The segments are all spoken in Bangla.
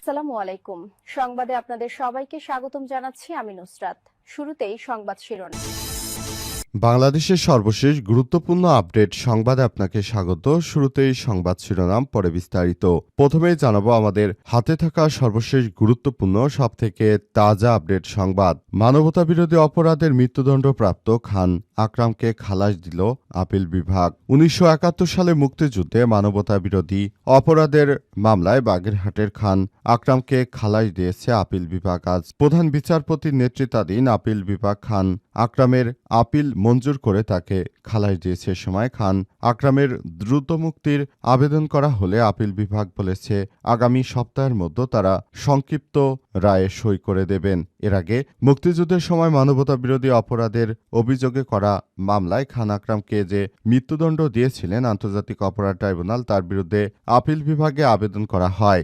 আসসালামু আলাইকুম। সংবাদে আপনাদের সবাইকে স্বাগতম জানাচ্ছি আমি নুসরাত। শুরুতেই সংবাদ শিরোনাম। বাংলাদেশের সর্বশেষ গুরুত্বপূর্ণ আপডেট সংবাদে আপনাকে স্বাগত। শুরুতেই সংবাদ শিরোনাম, পরে বিস্তারিত। প্রথমেই জানাবো আমাদের হাতে থাকা সর্বশেষ গুরুত্বপূর্ণ সবথেকে তাজা আপডেট সংবাদ। মানবতাবিরোধী অপরাধের মৃত্যুদণ্ডপ্রাপ্ত খান আকরামকে খালাস দিল আপিল বিভাগ। ১৯৭১ সালে মুক্তিযুদ্ধে মানবতাবিরোধী অপরাধের মামলায় বাগেরহাটের খান আকরামকে খালাস দিয়েছে আপিল বিভাগ। আজ প্রধান বিচারপতির নেতৃত্বাধীন আপিল বিভাগ খান আকরামের আপিল মঞ্জুর করে তাকে খালাস দিয়েছে। সময় খান আকরামের দ্রুত মুক্তির আবেদন করা হলে আপিল বিভাগ বলেছে আগামী সপ্তাহের মধ্যে তারা সংক্ষিপ্ত রায়ে সই করে দেবেন। এর আগে মুক্তিযুদ্ধের সময় মানবতাবিরোধী অপরাধের অভিযোগে করা মামলায় খান আকরামকে যে মৃত্যুদণ্ড দিয়েছিলেন আন্তর্জাতিক অপরাধ ট্রাইব্যুনাল, তার বিরুদ্ধে আপিল বিভাগে আবেদন করা হয়।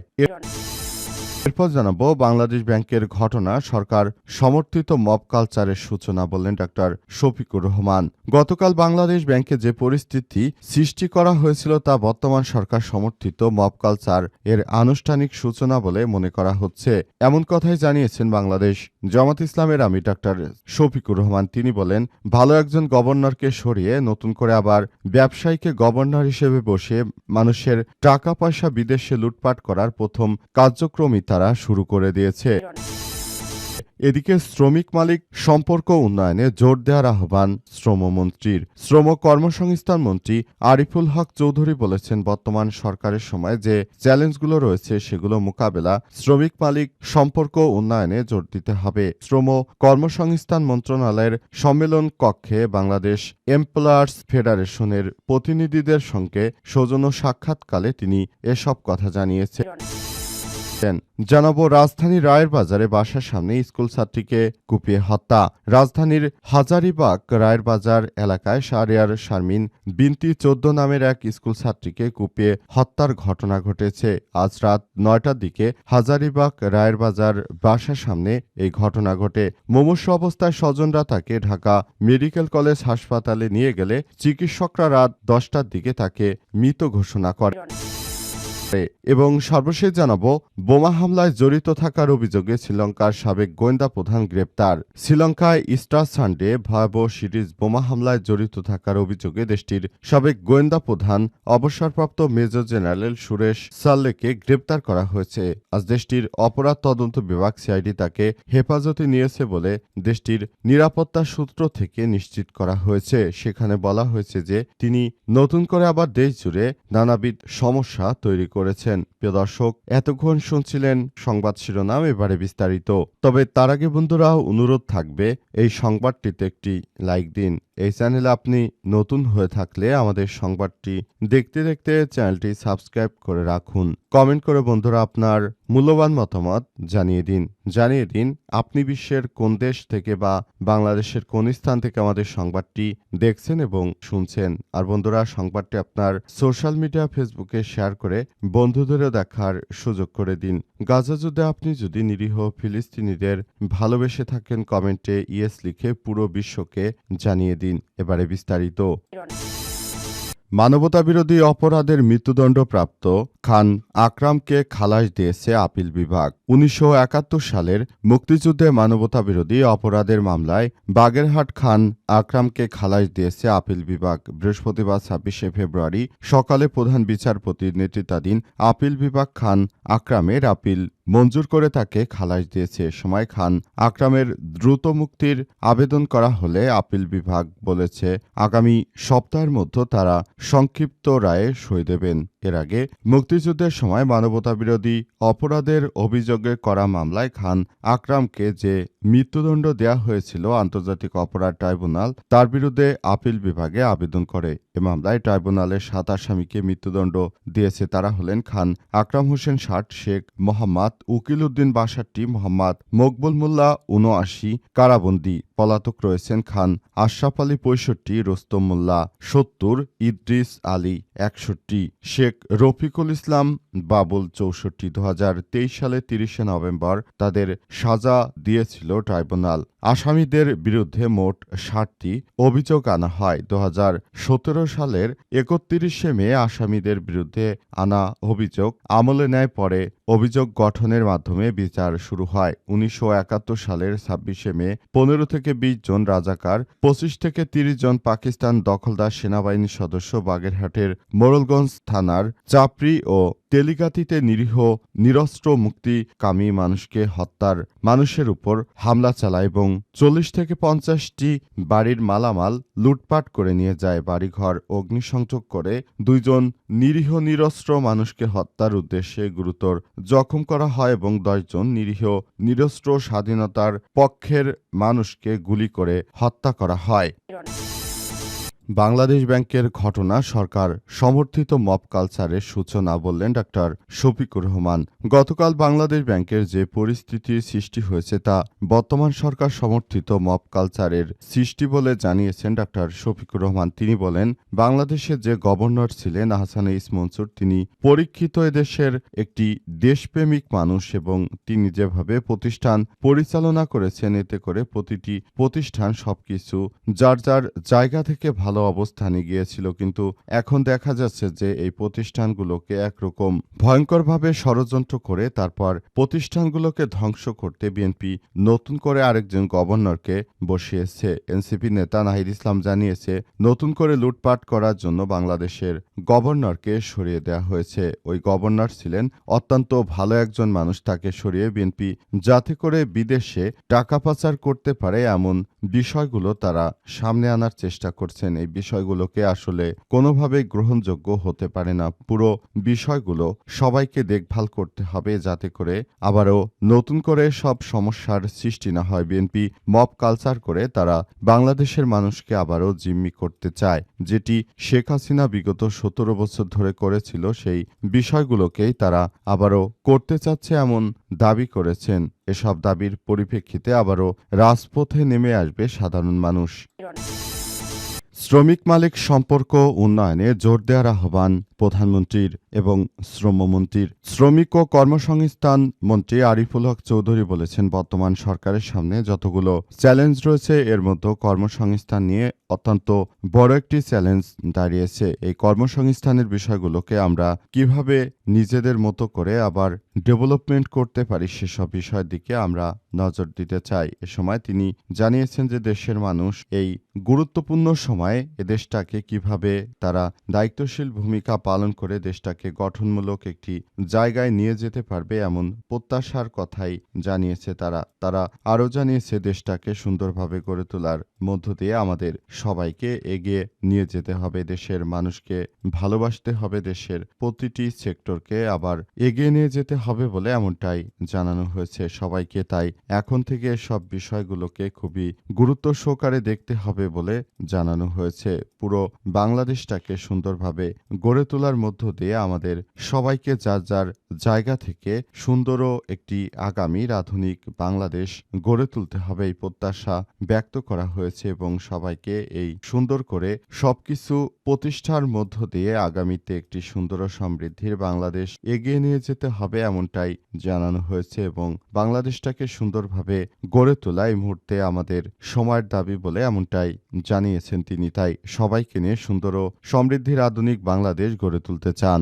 এরপর জানাবো বাংলাদেশ ব্যাংকের ঘটনা, সরকার সমর্থিত মব কালচারের সূচনা, বললেন ডাক্তার শফিকুর রহমান। গতকাল বাংলাদেশ ব্যাংকে যে পরিস্থিতি সৃষ্টি করা হয়েছিল তা বর্তমান সরকার সমর্থিত মব কালচার এর আনুষ্ঠানিক সূচনা বলে মনে করা হচ্ছে, এমন কথাই জানিয়েছেন বাংলাদেশ জামাত ইসলামের আমির ডাক্তার শফিকুর রহমান। তিনি বলেন, ভালো একজন গভর্নরকে সরিয়ে নতুন করে আবার ব্যবসায়ীকে গভর্নর হিসেবে বসিয়ে মানুষের টাকা পয়সা বিদেশে লুটপাট করার প্রথম কার্যক্রমই তারা শুরু করে দিয়েছে। এদিকে শ্রমিক মালিক সম্পর্ক উন্নয়নে জোর দেওয়ার আহ্বান শ্রমমন্ত্রীর। শ্রম কর্মসংস্থান মন্ত্রী আরিফুল হক চৌধুরী বলেছেন, বর্তমান সরকারের সময় যে চ্যালেঞ্জগুলো রয়েছে সেগুলো মোকাবেলা শ্রমিক মালিক সম্পর্ক উন্নয়নে জোর দিতে হবে। শ্রম কর্মসংস্থান মন্ত্রণালয়ের সম্মেলন কক্ষে বাংলাদেশ এমপ্লয়ার্স ফেডারেশনের প্রতিনিধিদের সঙ্গে সৌজন্য সাক্ষাৎকালে তিনি এসব কথা জানিয়েছেন। জানাবো রাজধানীর রায়ের বাজারে বাসার সামনে স্কুল ছাত্রীকে কুপিয়ে হত্যা। রাজধানীর হাজারীবাগ রায়ের বাজার এলাকায় শাহরিয়ার শারমিন বিনতি ১৪ নামের এক স্কুল ছাত্রীকে কুপিয়ে হত্যার ঘটনা ঘটেছে। আজ রাত ৯টার দিকে হাজারীবাগ রায়ের বাজার বাসার সামনে এই ঘটনা ঘটে। মুমূর্ষু অবস্থায় স্বজনরা তাকে ঢাকা মেডিকেল কলেজ হাসপাতালে নিয়ে গেলে চিকিৎসকরা রাত ১০টার দিকে তাকে মৃত ঘোষণা করে। এবং সর্বশেষ জানাবো বোমা হামলায় জড়িত থাকার অভিযোগে শ্রীলঙ্কার সাবেক গোয়েন্দা প্রধান গ্রেপ্তার। শ্রীলঙ্কায় ইস্টার সানডে ভয়াবহ সিরিজ বোমা হামলায় জড়িত থাকার অভিযোগে দেশটির সাবেক গোয়েন্দা প্রধান অবসরপ্রাপ্ত মেজর জেনারেল সুরেশ সাল্লেকে গ্রেপ্তার করা হয়েছে। আজ দেশটির অপরাধ তদন্ত বিভাগ সিআইডি তাকে হেফাজতে নিয়েছে বলে দেশটির নিরাপত্তা সূত্র থেকে নিশ্চিত করা হয়েছে। সেখানে বলা হয়েছে যে তিনি নতুন করে আবার দেশ জুড়ে নানাবিধ সমস্যা তৈরি করেছেন। প্রিয় দর্শক, এতক্ষণ শুনছিলেন সংবাদ শিরোনাম, এবারে বিস্তারিত। তবে তার আগে বন্ধুরা অনুরোধ থাকবে এই সংবাদটিতে একটি লাইক দিন। এই চ্যানেলে আপনি নতুন হয়ে থাকলে আমাদের সংবাদটি দেখতে দেখতে চ্যানেলটি সাবস্ক্রাইব করে রাখুন। কমেন্ট করে বন্ধুরা আপনার মূল্যবান মতামত জানিয়ে দিন আপনি বিশ্বের কোন দেশ থেকে বা বাংলাদেশের কোন স্থান থেকে আমাদের সংবাদটি দেখছেন এবং শুনছেন। আর বন্ধুরা সংবাদটি আপনার সোশ্যাল মিডিয়া ফেসবুকে শেয়ার করে বন্ধুদেরও দেখার সুযোগ করে দিন। গাজা যুদ্ধে আপনি যদি নিরীহ ফিলিস্তিনিদের ভালোবেসে থাকেন, কমেন্টে ইয়েস লিখে পুরো বিশ্বকে জানিয়ে দিন। এবারে বিস্তারিত। মানবতাবিরোধী অপরাধের মৃত্যুদণ্ডপ্রাপ্ত খান আকরামকে খালাস দিয়েছে আপিল বিভাগ। ১৯৭১ সালের মুক্তিযুদ্ধে মানবতাবিরোধী অপরাধের মামলায় বাগেরহাট খান আকরামকে খালাস দিয়েছে আপিল বিভাগ। বৃহস্পতিবার ২৬শে ফেব্রুয়ারি সকালে প্রধান বিচারপতির নেতৃত্বাধীন আপিল বিভাগ খান আকরামের আপিল মঞ্জুর করে তাকে খালাস দিয়েছে। সময় খান আকরামের দ্রুত মুক্তির আবেদন করা হলে আপিল বিভাগ বলেছে আগামী সপ্তাহের মধ্যে তারা সংক্ষিপ্ত রায়ে সই দেবেন। এর আগে মুক্তিযুদ্ধের সময় মানবতাবিরোধী অপরাধের অভিযোগে করা মামলায় খান আকরামকে যে মৃত্যুদণ্ড দেওয়া হয়েছিল আন্তর্জাতিক অপরাধ ট্রাইব্যুনাল, তার বিরুদ্ধে আপিল বিভাগে আবেদন করে। এ মামলায় ট্রাইব্যুনালের ৭ আসামিকে মৃত্যুদণ্ড দিয়েছে। তারা হলেন খান আকরাম হোসেন ৬০, শেখ মোহাম্মদ উকিল উদ্দিন ৬২, মোহাম্মদ মকবুল মোল্লা ৭৯ কারাবন্দী, পলাতক রয়েছেন খান আশরাফ আলী 65, রোস্তম মোল্লা 70, ইদ্রিস আলী 61, শেখ রফিকুল ইসলাম বাবুল 64। 2023 সালে 30 নভেম্বর তাদের সাজা দিয়েছিল ট্রাইব্যুনাল। আসামিদের বিরুদ্ধে মোট 60টি অভিযোগ আনা হয়। 2017 সালের 31 মে আসামিদের বিরুদ্ধে আনা অভিযোগ আমলে নেয়। পরে অভিযোগ গঠনের মাধ্যমে বিচার শুরু হয়। 1971 সালের 26 মে 15 থেকে 20 জন রাজাকার, 25 থেকে 30 জন পাকিস্তান দখলদার সেনাবাহিনীর সদস্য বাগেরহাটের মোড়লগঞ্জ থানার চাপড়ি ও তেলিগাতিতে নিরীহ নিরস্ত্র মুক্তিকামী মানুষকে হত্যার মানুষের উপর হামলা চালায় এবং 40 থেকে 50টি বাড়ির মালামাল লুটপাট করে নিয়ে যায়। বাড়িঘর অগ্নিসংযোগ করে 2 জন নিরীহ নিরস্ত্র মানুষকে হত্যার উদ্দেশ্যে গুরুতর জখম করা হয় এবং 10 জন নিরীহ নিরস্ত্র স্বাধীনতার পক্ষের মানুষকে গুলি করে হত্যা করা হয়। বাংলাদেশ ব্যাংকের ঘটনা সরকার সমর্থিত মব কালচারের সূচনা, বললেন ডাক্তার শফিকুর রহমান। গতকাল বাংলাদেশ ব্যাংকের যে পরিস্থিতির সৃষ্টি হয়েছে তা বর্তমান সরকার সমর্থিত মব কালচারের সৃষ্টি বলে জানিয়েছেন ডাক্তার শফিকুর রহমান। তিনি বলেন, বাংলাদেশের যে গভর্নর ছিলেন আহসানুল মনসুর, তিনি পরীক্ষিত এদেশের একটি দেশপ্রেমিক মানুষ এবং তিনি যেভাবে প্রতিষ্ঠান পরিচালনা করেছেন, এতে করে প্রতিটি প্রতিষ্ঠান সবকিছু যার যার জায়গা থেকে ভালো অবস্থানে গিয়েছিল। কিন্তু এখন দেখা যাচ্ছে যে এই প্রতিষ্ঠানগুলোকে একরকম ভয়ঙ্করভাবে ষড়যন্ত্র করে তারপর প্রতিষ্ঠানগুলোকে ধ্বংস করতে বিএনপি নতুন করে আরেকজন গভর্নরকে বসিয়েছে। এনসিপি নেতা নাহিদ ইসলাম জানিয়েছে, নতুন করে লুটপাট করার জন্য বাংলাদেশের গভর্নরকে সরিয়ে দেওয়া হয়েছে। ওই গভর্নর ছিলেন অত্যন্ত ভালো একজন মানুষ, তাকে সরিয়ে বিএনপি যাতে করে বিদেশে টাকা পাচার করতে পারে এমন বিষয়গুলো তারা সামনে আনার চেষ্টা করছেন। এই বিষয়গুলোকে আসলে কোনোভাবেই গ্রহণযোগ্য হতে পারে না। পুরো বিষয়গুলো সবাইকে দেখভাল করতে হবে যাতে করে আবারও নতুন করে সব সমস্যার সৃষ্টি না হয়। বিএনপি মব কালচার করে তারা বাংলাদেশের মানুষকে আবারও জিম্মি করতে চায়, যেটি শেখ হাসিনা বিগত 17 বছর ধরে করেছিল, সেই বিষয়গুলোকেই তারা আবারও করতে চাচ্ছে এমন দাবি করেছেন। এসব দাবির পরিপ্রেক্ষিতে আবারও রাজপথে নেমে আসবে সাধারণ মানুষ। শ্রমিক মালিক সম্পর্ক উন্নয়নে জোর দেওয়ার আহ্বান প্রধানমন্ত্রীর এবং শ্রমমন্ত্রীর। শ্রমিক ও কর্মসংস্থান মন্ত্রী আরিফুল হক চৌধুরী বলেছেন, বর্তমান সরকারের সামনে যতগুলো চ্যালেঞ্জ রয়েছে এর মধ্যে কর্মসংস্থান নিয়ে অত্যন্ত বড় একটি চ্যালেঞ্জ দাঁড়িয়েছে। এই কর্মসংস্থানের বিষয়গুলোকে আমরা কিভাবে নিজেদের মতো করে আবার ডেভেলপমেন্ট করতে পারি সেসব বিষয়ের দিকে আমরা নজর দিতে চাই। এ সময় তিনি জানিয়েছেন যে দেশের মানুষ এই গুরুত্বপূর্ণ সময়ে এদেশটাকে কিভাবে তারা দায়িত্বশীল ভূমিকা পালন করে দেশটাকে গঠনমূলক একটি জায়গায় নিয়ে যেতে পারবে এমন প্রত্যাশার কথাই জানিয়েছে তারা আরও জানিয়েছে, দেশটাকে সুন্দরভাবে গড়ে তোলার মধ্য দিয়ে আমাদের সবাইকে এগিয়ে নিয়ে যেতে হবে, দেশের মানুষকে ভালোবাসতে হবে, দেশের প্রতিটি সেক্টরকে আবার এগিয়ে নিয়ে যেতে হবে বলে এমনটাই জানানো হয়েছে সবাইকে। তাই এখন থেকে সব বিষয়গুলোকে খুবই গুরুত্ব সহকারে দেখতে হবে বলে জানানো হয়েছে। পুরো বাংলাদেশটাকে সুন্দরভাবে গড়ে তোলার মধ্য দিয়ে আমাদের সবাইকে যার যার জায়গা থেকে সুন্দরও একটি আগামীর আধুনিক বাংলাদেশ গড়ে তুলতে হবে, এই প্রত্যাশা ব্যক্ত করা হয়েছে এবং সবাইকে এই সুন্দর করে সবকিছু প্রতিষ্ঠার মধ্য দিয়ে আগামীতে একটি সুন্দর ও সমৃদ্ধির বাংলাদেশ এগিয়ে নিয়ে যেতে হবে এমনটাই জানানো হয়েছে এবং বাংলাদেশটাকে সুন্দরভাবে গড়ে তোলা এই মুহূর্তে আমাদের সময়ের দাবি বলে এমনটাই জানিয়েছেন তিনি। তাই সবাইকে নিয়ে সুন্দর ও সমৃদ্ধির আধুনিক বাংলাদেশ গড়ে তুলতে চান।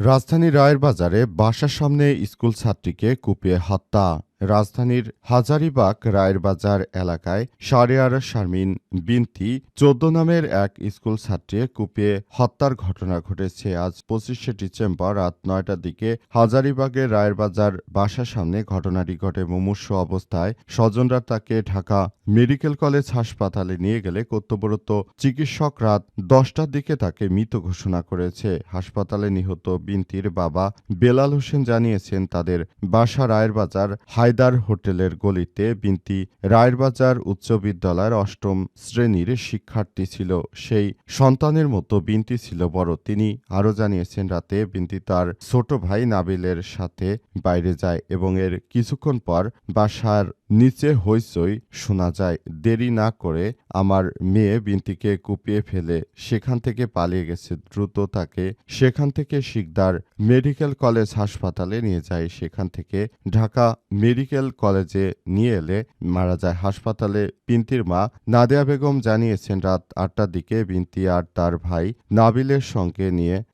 রাজধানীর রায়ের বাজারে বাসার সামনে স্কুল ছাত্রীকে কুপিয়ে হত্যা। রাজধানীর হাজারীবাগ রায়ের বাজার এলাকায় শাহরিয়ার শারমিন বিনতি 14 নামের এক স্কুল ছাত্রী কুপিয়ে হত্যার ঘটনা ঘটেছে। আজ 25শে ডিসেম্বর রাত 9টার দিকে হাজারীবাগের রায়ের বাজার বাসার সামনে ঘটনাটি ঘটে। মুমূর্ষু অবস্থায় স্বজনরা তাকে ঢাকা মেডিকেল কলেজ হাসপাতালে নিয়ে গেলে কর্তব্যরত চিকিৎসক রাত 10টার দিকে তাকে মৃত ঘোষণা করেছে। হাসপাতালে নিহত বিনতির বাবা বেলাল হোসেন জানিয়েছেন, তাদের বাসা রায়ের বাজার হায়দার হোটেলের গলিতে। বিনতি রায়েরবাজার উচ্চ বিদ্যালয়ের 8ম শ্রেণীর শিক্ষার্থী ছিল। সেই সন্তানের মতো বিনতি ছিল বড়। তিনি আরও জানিয়েছেন, রাতে বিনতি তার ছোট ভাই নাবিলের সাথে বাইরে যায় এবং এর কিছুক্ষণ পর বাসার নিচে হইচই শোনা যায়। দেরি না করে আমার মেয়ে বিনতিকে কুপিয়ে ফেলে সেখান থেকে পালিয়ে গেছে। দ্রুত তাকে সেখান থেকে শিকদার মেডিকেল কলেজ হাসপাতালে নিয়ে যায়। সেখান থেকে ঢাকা মেডিকেল কলেজে নিয়ে এলে মারা যায়। হাসপাতালে বিনতির মা নাদিয়া বেগম জানিয়েছেন, রাত ৮টার দিকে বিনতি আর তার ভাই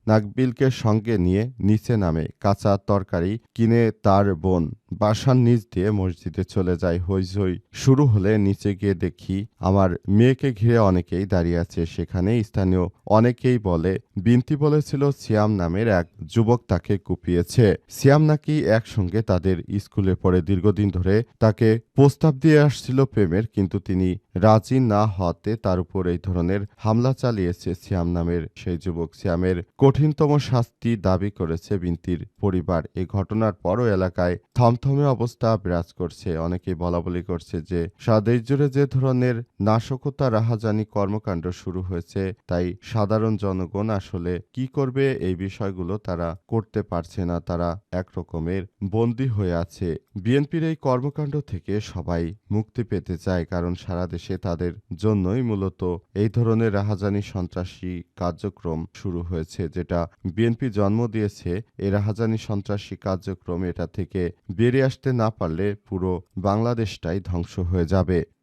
নাকবিলকে সঙ্গে নিয়ে নিচে নামে। কাঁচা তরকারি কিনে তার বোন বাসার নিচ দিয়ে মসজিদে চলে যায়। হইচই শুরু হলে নিচে গিয়ে দেখি আমার মেয়েকে ঘিরে অনেকেই দাঁড়িয়ে আছে। সেখানে স্থানীয় অনেকেই বলে বিনতি বলেছিল সিয়াম নামের এক যুবক তাকে কুপিয়েছে। সিয়াম নাকি একসঙ্গে তাদের স্কুলে পড়ে। দীর্ঘদিন ধরে তাকে প্রস্তাব দিয়ে আসছিল প্রেমের, কিন্তু তিনি রাজি না হওয়াতে তার উপর এই ধরনের হামলা চালিয়েছে সিয়াম নামের সেই যুবক। সিয়ামের কঠিনতম শাস্তি দাবি করেছে বিনতির পরিবার। এই ঘটনার পরও এলাকায় থমথমে অবস্থা বিরাজ করছে। অনেকেই বলাবলি করছে যে সারা দেশ জুড়ে যে ধরনের নাশকতা রাহাজানি কর্মকাণ্ড শুরু হয়েছে, তাই সাধারণ জনগণ আসলে কি করবে এই বিষয়গুলো তারা করতে পারছে না। তারা একরকমের বন্দী হয়ে আছে। বিএনপির এই কর্মকাণ্ড থেকে সবাই মুক্তি পেতে চায়, কারণ সারা দেশে তাদের জন্যই মূলত এই ধরনের রাহাজানি সন্ত্রাসী কার্যক্রম শুরু হয়েছে, যেটা বিএনপি জন্ম দিয়েছে। এই রাহাজানি সন্ত্রাসী কার্যক্রম, এটা থেকে বেরিয়ে আসতে না পারলে পুরো বাংলাদেশটাই ধ্বংস হয়ে যাবে।